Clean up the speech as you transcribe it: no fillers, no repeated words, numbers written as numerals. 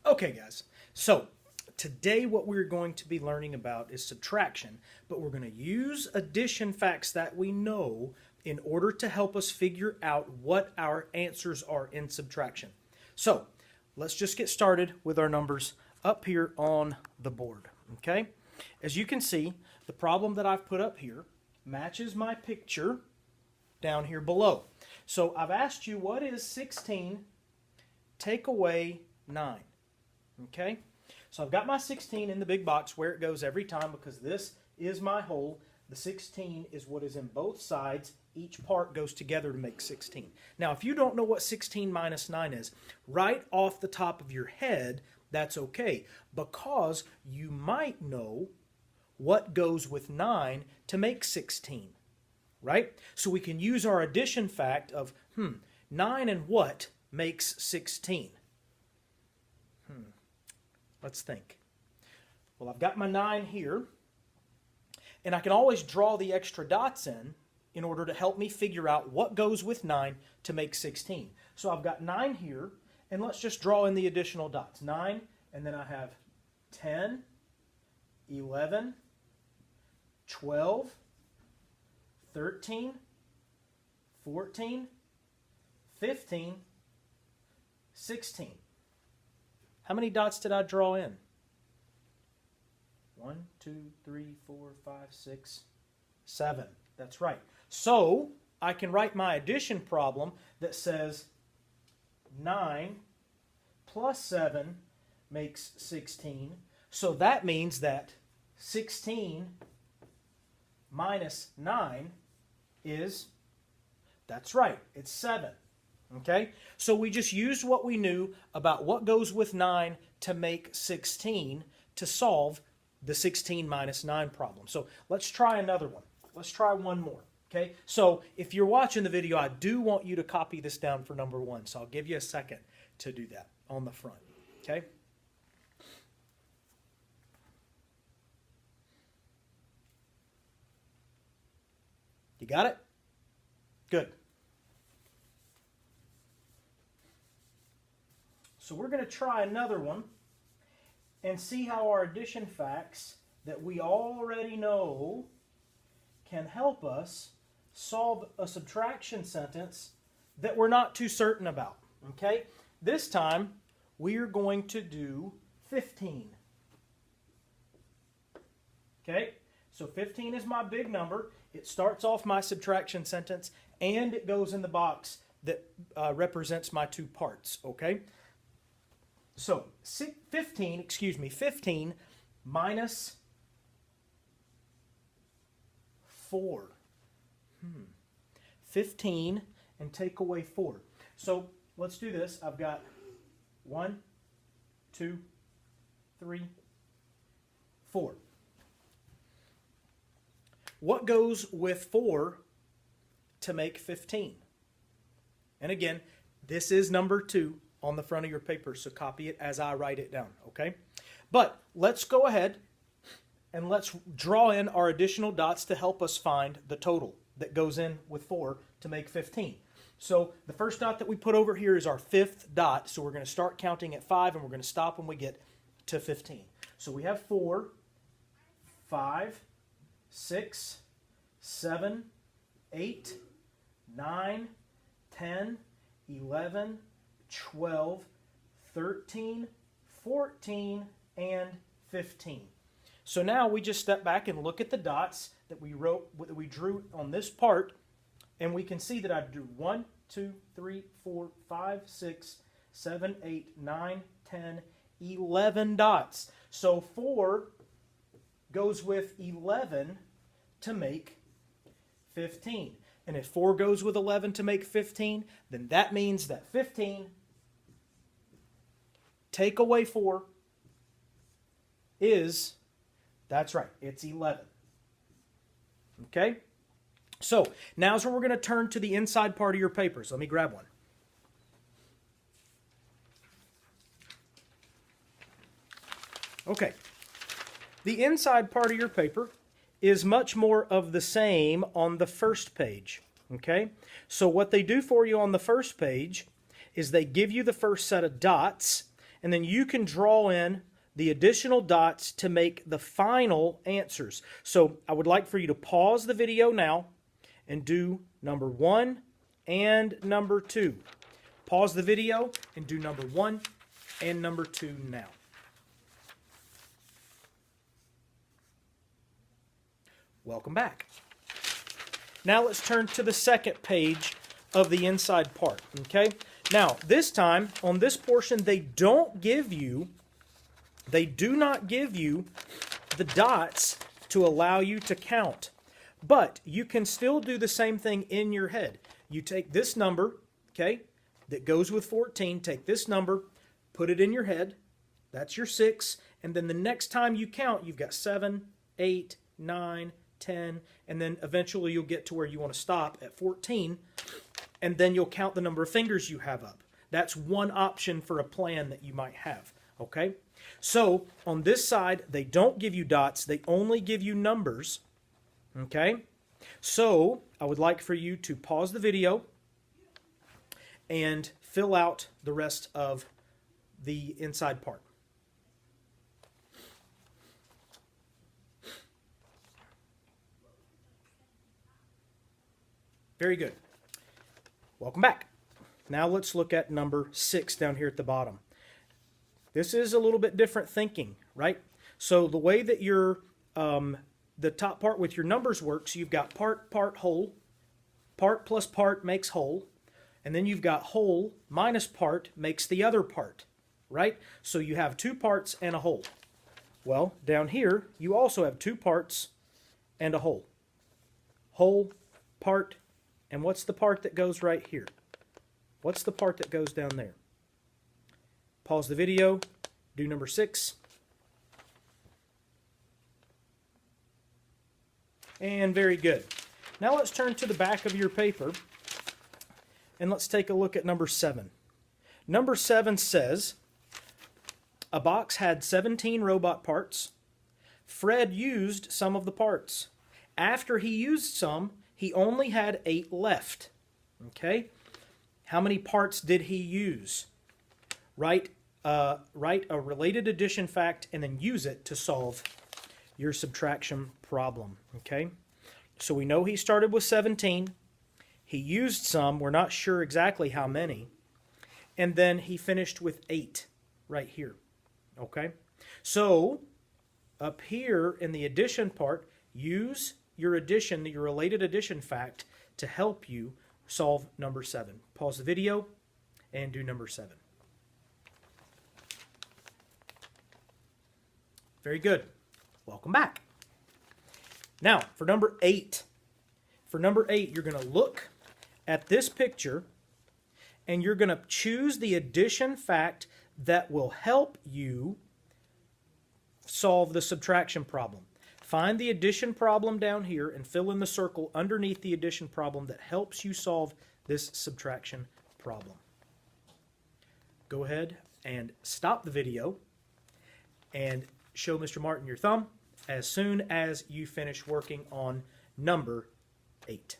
Okay, guys, so today what we're going to be learning about is subtraction, but we're going to use addition facts that we know in order to help us figure out what our answers are in subtraction. So let's just get started with our numbers up here on the board, okay? As you can see, the problem that I've put up here matches my picture down here below. So I've asked you, what is 16 take away 9? Okay, so I've got my 16 in the big box where it goes every time because this is my whole. The 16 is what is in both sides. Each part goes together to make 16. Now, if you don't know what 16 minus 9 is, right off the top of your head, that's okay, because you might know what goes with 9 to make 16, right? So we can use our addition fact of, 9 and what makes 16? Let's think. Well, I've got my 9 here, and I can always draw the extra dots in order to help me figure out what goes with 9 to make 16. So I've got 9 here, and let's just draw in the additional dots. 9, and then I have 10, 11, 12, 13, 14, 15, 16. How many dots did I draw in? 1, 2, 3, 4, 5, 6, 7. That's right. So I can write my addition problem that says 9 plus 7 makes 16. So that means that 16 minus 9 is, that's right, it's 7. Okay, so we just used what we knew about what goes with 9 to make 16 to solve the 16 minus 9 problem. So let's try another one. Let's try one more. Okay, so if you're watching the video, I do want you to copy this down for number 1. So I'll give you a second to do that on the front. Okay. You got it? Good. So we're going to try another one and see how our addition facts that we already know can help us solve a subtraction sentence that we're not too certain about. Okay? This time we are going to do 15. Okay? So 15 is my big number. It starts off my subtraction sentence and it goes in the box that represents my two parts. Okay? So 15 minus 4. 15 and take away 4. So let's do this. I've got 1, 2, 3, 4. What goes with 4 to make 15? And again, this is number 2 on the front of your paper, so copy it as I write it down, okay? But let's go ahead and let's draw in our additional dots to help us find the total that goes in with 4 to make 15. So the first dot that we put over here is our 5th dot, so we're going to start counting at 5 and we're going to stop when we get to 15. So we have 4, 5, 6, 7, 8, 9, 10, 11, 12, 13, 14, and 15. So now we just step back and look at the dots that we drew on this part, and we can see that I drew 1, 2, 3, 4, 5, 6, 7, 8, 9, 10, 11 dots. So 4 goes with 11 to make 15. And if 4 goes with 11 to make 15, then that means that 15 take away 4 is, that's right, it's 11. Okay? So, now's where we're going to turn to the inside part of your papers. Let me grab one. Okay. The inside part of your paper is much more of the same on the first page. Okay? So what they do for you on the first page is they give you the first set of dots, and then you can draw in the additional dots to make the final answers. So I would like for you to pause the video now and do number 1 and number 2. Pause the video and do number 1 and number 2 now. Welcome back. Now let's turn to the second page of the inside part, okay? Now, this time, on this portion, they do not give you the dots to allow you to count. But you can still do the same thing in your head. You take this number, okay, that goes with 14, take this number, put it in your head, that's your 6, and then the next time you count, you've got 7, 8, 9, 10, and then eventually you'll get to where you want to stop at 14, and then you'll count the number of fingers you have up. That's one option for a plan that you might have, okay? So on this side, they don't give you dots, they only give you numbers, okay? So I would like for you to pause the video and fill out the rest of the inside part. Very good. Welcome back. Now let's look at number 6 down here at the bottom. This is a little bit different thinking, right? So the way that your the top part with your numbers works, you've got part, part, whole. Part plus part makes whole. And then you've got whole minus part makes the other part, right? So you have 2 parts and a whole. Well, down here, you also have 2 parts and a whole. Whole, part, and what's the part that goes right here? What's the part that goes down there? Pause the video, do number 6. And very good. Now let's turn to the back of your paper and let's take a look at number 7. Number 7 says, a box had 17 robot parts. Fred used some of the parts. After he used some, he only had 8 left. Okay? How many parts did he use? Write a related addition fact and then use it to solve your subtraction problem. Okay? So we know he started with 17. He used some. We're not sure exactly how many. And then he finished with 8 right here. Okay? So up here in the addition part, use your addition, your related addition fact to help you solve number 7. Pause the video and do number 7. Very good. Welcome back. Now, for number 8. For number 8, you're going to look at this picture and you're going to choose the addition fact that will help you solve the subtraction problem. Find the addition problem down here and fill in the circle underneath the addition problem that helps you solve this subtraction problem. Go ahead and stop the video and show Mr. Martin your thumb as soon as you finish working on number 8.